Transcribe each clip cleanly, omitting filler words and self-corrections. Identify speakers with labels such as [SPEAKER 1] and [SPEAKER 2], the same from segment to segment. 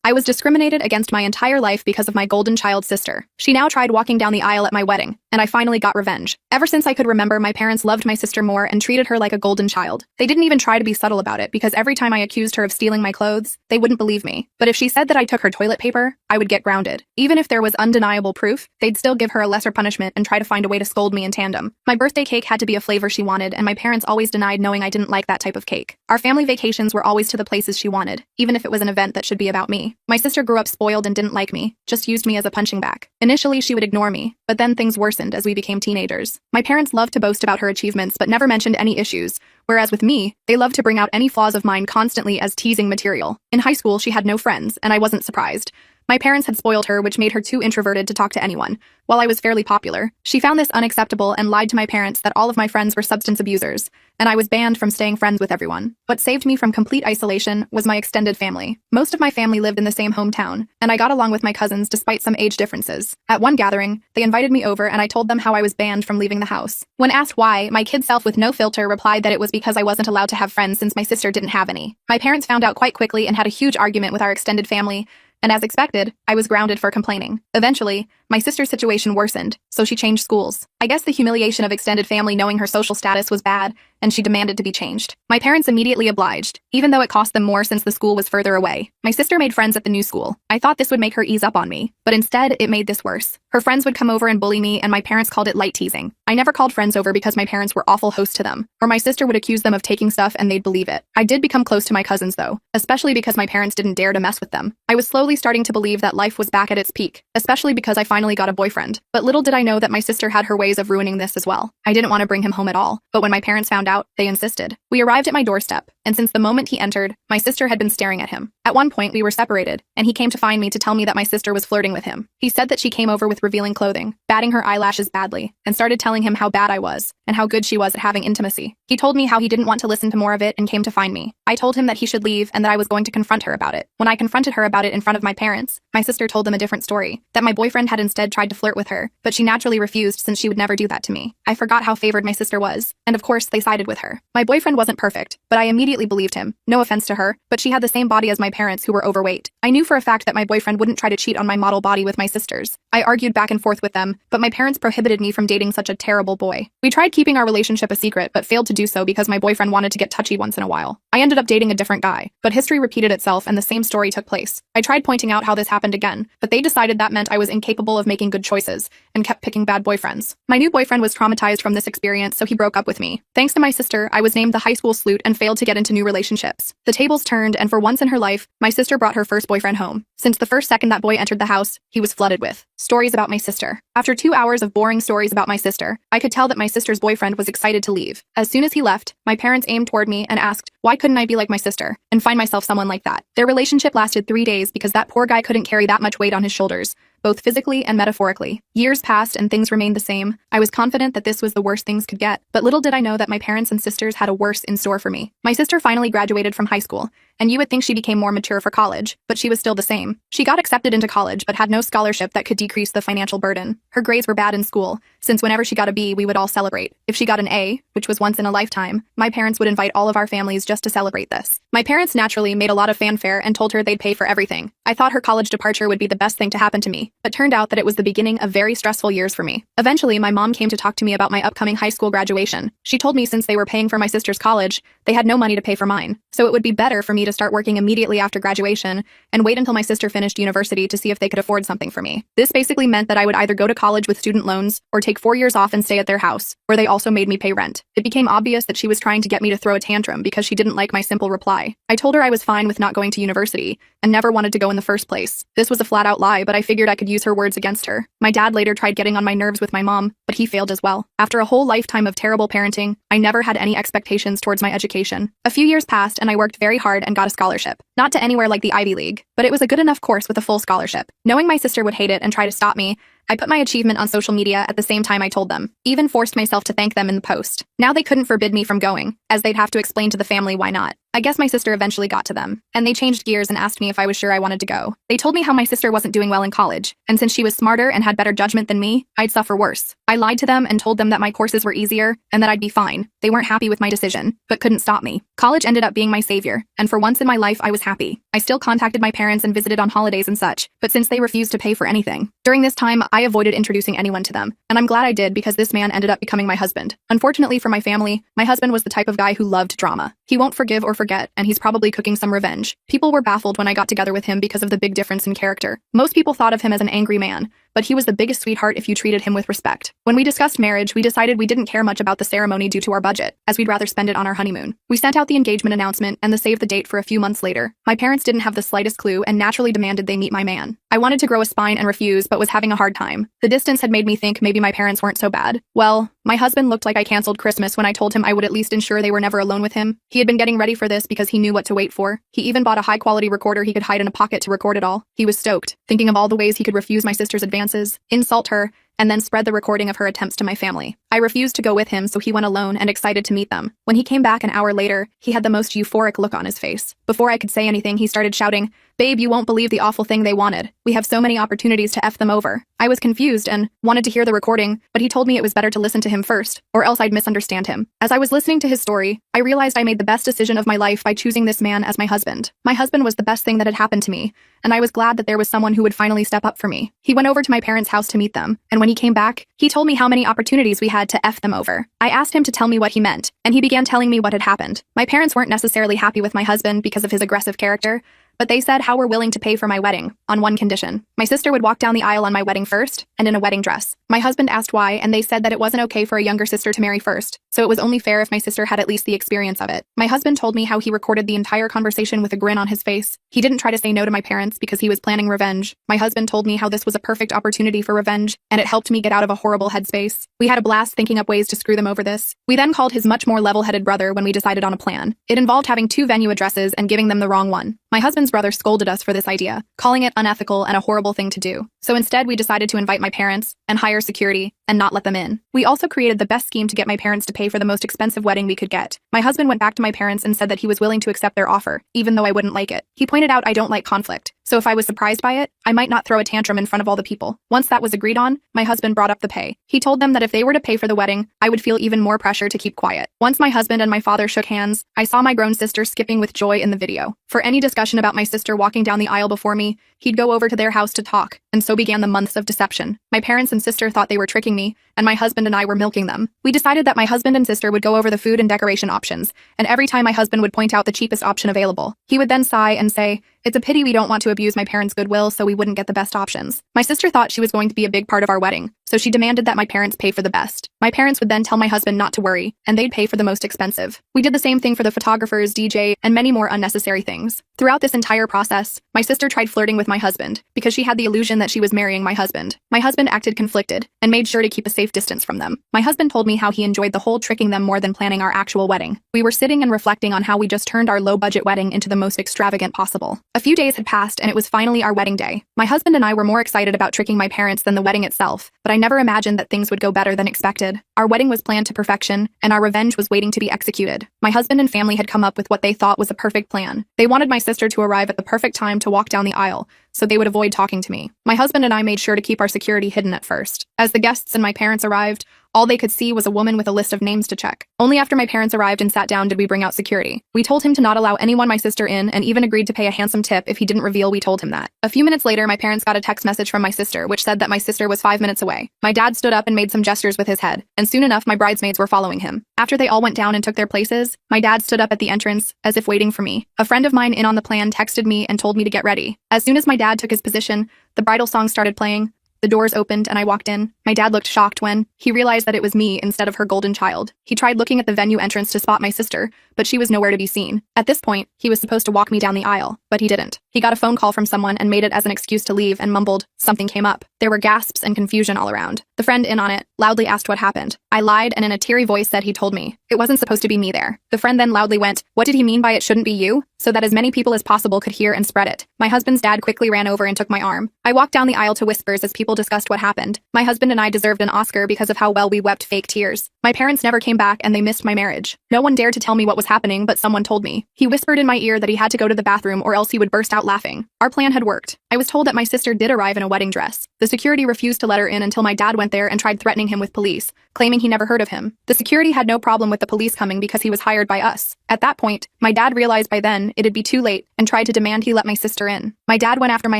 [SPEAKER 1] I was discriminated against my entire life because of my golden child sister. She now tried walking down the aisle at my wedding, and I finally got revenge. Ever since I could remember, my parents loved my sister more and treated her like a golden child. They didn't even try to be subtle about it because every time I accused her of stealing my clothes, they wouldn't believe me. But if she said that I took her toilet paper, I would get grounded. Even if there was undeniable proof, they'd still give her a lesser punishment and try to find a way to scold me in tandem. My birthday cake had to be a flavor she wanted, and my parents always denied, knowing I didn't like that type of cake. Our family vacations were always to the places she wanted, even if it was an event that should be about me. My sister grew up spoiled and didn't like me, just used me as a punching bag. Initially, she would ignore me, but then things worsened as we became teenagers. My parents loved to boast about her achievements but never mentioned any issues, whereas with me, they loved to bring out any flaws of mine constantly as teasing material. In high school, she had no friends, and I wasn't surprised. My parents had spoiled her, which made her too introverted to talk to anyone. While I was fairly popular, she found this unacceptable and lied to my parents that all of my friends were substance abusers, and I was banned from staying friends with everyone. What saved me from complete isolation was my extended family. Most of my family lived in the same hometown, and I got along with my cousins despite some age differences. At one gathering, they invited me over and I told them how I was banned from leaving the house. When asked why, my kid self with no filter replied that it was because I wasn't allowed to have friends since my sister didn't have any. My parents found out quite quickly and had a huge argument with our extended family, and as expected, I was grounded for complaining. Eventually, my sister's situation worsened, so she changed schools. I guess the humiliation of extended family knowing her social status was bad, and she demanded to be changed. My parents immediately obliged, even though it cost them more since the school was further away. My sister made friends at the new school. I thought this would make her ease up on me, but instead, it made this worse. Her friends would come over and bully me, and my parents called it light teasing. I never called friends over because my parents were awful hosts to them, or my sister would accuse them of taking stuff and they'd believe it. I did become close to my cousins though, especially because my parents didn't dare to mess with them. I was slowly starting to believe that life was back at its peak, especially because I finally got a boyfriend. But little did I know that my sister had her ways of ruining this as well. I didn't want to bring him home at all, but when my parents found out, they insisted. We arrived at my doorstep, and since the moment he entered, my sister had been staring at him. At one point, we were separated, and he came to find me to tell me that my sister was flirting with him. He said that she came over with revealing clothing, batting her eyelashes badly, and started telling him how bad I was, and how good she was at having intimacy. He told me how he didn't want to listen to more of it and came to find me. I told him that he should leave and that I was going to confront her about it. When I confronted her about it in front of my parents, my sister told them a different story, that my boyfriend had instead tried to flirt with her, but she naturally refused since she would never do that to me. I forgot how favored my sister was, and of course they sided with her. My boyfriend wasn't perfect, but I immediately believed him. No offense to her, but she had the same body as my parents who were overweight. I knew for a fact that my boyfriend wouldn't try to cheat on my model body with my sisters. I argued back and forth with them, but my parents prohibited me from dating such a terrible boy. We tried keeping our relationship a secret, but failed to do so because my boyfriend wanted to get touchy once in a while. I ended up dating a different guy, but history repeated itself and the same story took place. I tried pointing out how this happened again, but they decided that meant I was incapable of making good choices, and kept picking bad boyfriends. My new boyfriend was traumatized from this experience, so he broke up with me. Thanks to my sister, I was named the high school sleut and failed to get into new relationships. The tables turned, and for once in her life, my sister brought her first boyfriend home. Since the first second that boy entered the house, he was flooded with stories about my sister. After 2 hours of boring stories about my sister, I could tell that my sister's boyfriend was excited to leave. As soon as he left, my parents aimed toward me and asked, why couldn't I be like my sister and find myself someone like that? Their relationship lasted 3 days because that poor guy couldn't carry that much weight on his shoulders, both physically and metaphorically. Years passed and things remained the same. I was confident that this was the worst things could get, but little did I know that my parents and sisters had a worse in store for me. My sister finally graduated from high school, and you would think she became more mature for college, but she was still the same. She got accepted into college but had no scholarship that could decrease the financial burden. Her grades were bad in school, since whenever she got a B, we would all celebrate. If she got an A, which was once in a lifetime, my parents would invite all of our families just to celebrate this. My parents naturally made a lot of fanfare and told her they'd pay for everything. I thought her college departure would be the best thing to happen to me, but turned out that it was the beginning of very stressful years for me. Eventually, my mom came to talk to me about my upcoming high school graduation. She told me since they were paying for my sister's college, they had no money to pay for mine, so it would be better for me to start working immediately after graduation and wait until my sister finished university to see if they could afford something for me. This basically meant that I would either go to college with student loans or take 4 years off and stay at their house, where they also made me pay rent. It became obvious that she was trying to get me to throw a tantrum because she didn't like my simple reply. I told her I was fine with not going to university and never wanted to go in the first place. This was a flat-out lie, but I figured I could use her words against her. My dad later tried getting on my nerves with my mom, but he failed as well. After a whole lifetime of terrible parenting, I never had any expectations towards my education. A few years passed and I worked very hard and got a scholarship. Not to anywhere like the Ivy League, but it was a good enough course with a full scholarship. Knowing my sister would hate it and try to stop me, I put my achievement on social media at the same time I told them, even forced myself to thank them in the post. Now they couldn't forbid me from going, as they'd have to explain to the family why not. I guess my sister eventually got to them, and they changed gears and asked me if I was sure I wanted to go. They told me how my sister wasn't doing well in college, and since she was smarter and had better judgment than me, I'd suffer worse. I lied to them and told them that my courses were easier and that I'd be fine. They weren't happy with my decision, but couldn't stop me. College ended up being my savior, and for once in my life I was happy. I still contacted my parents and visited on holidays and such, but since they refused to pay for anything. During this time, I avoided introducing anyone to them, and I'm glad I did because this man ended up becoming my husband. Unfortunately for my family, my husband was the type of guy who loved drama. He won't forgive or forget, and he's probably cooking some revenge. People were baffled when I got together with him because of the big difference in character. Most people thought of him as an angry man, but he was the biggest sweetheart if you treated him with respect. When we discussed marriage, we decided we didn't care much about the ceremony due to our budget, as we'd rather spend it on our honeymoon. We sent out the engagement announcement and the save the date for a few months later. My parents didn't have the slightest clue and naturally demanded they meet my man. I wanted to grow a spine and refuse, but was having a hard time. The distance had made me think maybe my parents weren't so bad. Well, my husband looked like I canceled Christmas when I told him I would at least ensure they were never alone with him. He had been getting ready for this because he knew what to wait for. He even bought a high-quality recorder he could hide in a pocket to record it all. He was stoked, thinking of all the ways he could refuse my sister's advances, insult her, and then spread the recording of her attempts to my family. I refused to go with him, so he went alone and excited to meet them. When he came back an hour later, he had the most euphoric look on his face. Before I could say anything, he started shouting, "Babe, you won't believe the awful thing they wanted. We have so many opportunities to F them over." I was confused and wanted to hear the recording, but he told me it was better to listen to him first, or else I'd misunderstand him. As I was listening to his story, I realized I made the best decision of my life by choosing this man as my husband. My husband was the best thing that had happened to me, and I was glad that there was someone who would finally step up for me. He went over to my parents' house to meet them, and when he came back, he told me how many opportunities we had to F them over. I asked him to tell me what he meant, and he began telling me what had happened. My parents weren't necessarily happy with my husband because of his aggressive character, but they said how we're willing to pay for my wedding, on one condition. My sister would walk down the aisle on my wedding first, and in a wedding dress. My husband asked why, and they said that it wasn't okay for a younger sister to marry first, so it was only fair if my sister had at least the experience of it. My husband told me how he recorded the entire conversation with a grin on his face. He didn't try to say no to my parents because he was planning revenge. My husband told me how this was a perfect opportunity for revenge, and it helped me get out of a horrible headspace. We had a blast thinking up ways to screw them over this. We then called his much more level-headed brother when we decided on a plan. It involved having 2 venue addresses and giving them the wrong one. My husband's brother scolded us for this idea, calling it unethical and a horrible thing to do. So instead, we decided to invite my parents and hire security and not let them in. We also created the best scheme to get my parents to pay for the most expensive wedding we could get. My husband went back to my parents and said that he was willing to accept their offer, even though I wouldn't like it. He pointed out I don't like conflict, so if I was surprised by it, I might not throw a tantrum in front of all the people. Once that was agreed on, my husband brought up the pay. He told them that if they were to pay for the wedding, I would feel even more pressure to keep quiet. Once my husband and my father shook hands, I saw my grown sister skipping with joy in the video. For any discussion about my sister walking down the aisle before me, he'd go over to their house to talk, and so began the months of deception. My parents and sister thought they were tricking me, and my husband and I were milking them. We decided that my husband and sister would go over the food and decoration options, and every time my husband would point out the cheapest option available, he would then sigh and say, "It's a pity we don't want to abuse my parents' goodwill so we wouldn't get the best options." My sister thought she was going to be a big part of our wedding, so she demanded that my parents pay for the best. My parents would then tell my husband not to worry, and they'd pay for the most expensive. We did the same thing for the photographers, DJ, and many more unnecessary things. Throughout this entire process, my sister tried flirting with my husband because she had the illusion that she was marrying my husband. My husband acted conflicted and made sure to keep a safe distance from them. My husband told me how he enjoyed the whole tricking them more than planning our actual wedding. We were sitting and reflecting on how we just turned our low-budget wedding into the most extravagant possible. A few days had passed and it was finally our wedding day. My husband and I were more excited about tricking my parents than the wedding itself, but I never imagined that things would go better than expected. Our wedding was planned to perfection, and our revenge was waiting to be executed. My husband and family had come up with what they thought was a perfect plan. They wanted my sister to arrive at the perfect time to walk down the aisle, so they would avoid talking to me. My husband and I made sure to keep our security hidden at first. As the guests and my parents arrived, all they could see was a woman with a list of names to check. Only after my parents arrived and sat down did we bring out security. We told him to not allow anyone my sister in and even agreed to pay a handsome tip if he didn't reveal we told him that. A few minutes later, my parents got a text message from my sister which said that my sister was 5 minutes away. My dad stood up and made some gestures with his head, and soon enough my bridesmaids were following him. After they all went down and took their places, my dad stood up at the entrance as if waiting for me. A friend of mine in on the plan texted me and told me to get ready. As soon as my dad took his position, the bridal song started playing. The doors opened and I walked in. My dad looked shocked when he realized that it was me instead of her golden child. He tried looking at the venue entrance to spot my sister, but she was nowhere to be seen. At this point, he was supposed to walk me down the aisle, but he didn't. He got a phone call from someone and made it as an excuse to leave and mumbled, "Something came up." There were gasps and confusion all around. The friend in on it loudly asked what happened. I lied and in a teary voice said he told me. It wasn't supposed to be me there. The friend then loudly went, "What did he mean by it shouldn't be you?" so that as many people as possible could hear and spread it. My husband's dad quickly ran over and took my arm. I walked down the aisle to whispers as people people discussed what happened. My husband and I deserved an Oscar because of how well we wept fake tears. My parents never came back and they missed my marriage. No one dared to tell me what was happening, but someone told me. He whispered in my ear that he had to go to the bathroom or else he would burst out laughing. Our plan had worked. I was told that my sister did arrive in a wedding dress. The security refused to let her in until my dad went there and tried threatening him with police, claiming he never heard of him. The security had no problem with the police coming because he was hired by us. At that point, my dad realized by then it'd be too late and tried to demand he let my sister in. My dad went after my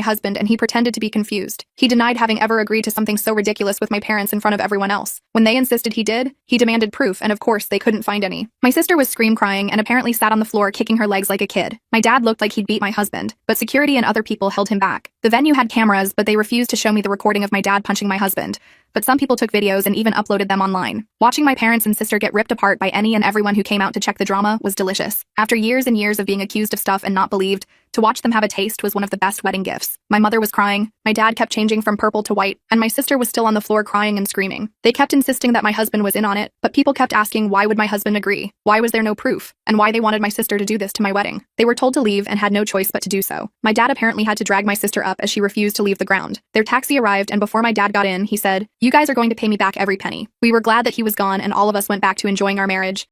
[SPEAKER 1] husband and he pretended to be confused. He denied having ever agreed to something so ridiculous with my parents in front of everyone else. When they insisted he did, he demanded proof, and of course they couldn't find any. My sister was crying and apparently sat on the floor kicking her legs like a kid. My dad looked like he'd beat my husband, but security and other people held him back. The venue had cameras, but they refused to show me the recording of my dad punching my husband. But some people took videos and even uploaded them online. Watching my parents and sister get ripped apart by any and everyone who came out to check the drama was delicious. After years and years of being accused of stuff and not believed, to watch them have a taste was one of the best wedding gifts. My mother was crying, my dad kept changing from purple to white, and my sister was still on the floor crying and screaming. They kept insisting that my husband was in on it, but people kept asking why would my husband agree, why was there no proof, and why they wanted my sister to do this to my wedding. They were told to leave and had no choice but to do so. My dad apparently had to drag my sister up as she refused to leave the ground. Their taxi arrived, and before my dad got in, he said, "You guys are going to pay me back every penny." We were glad that he was gone and all of us went back to enjoying our marriage.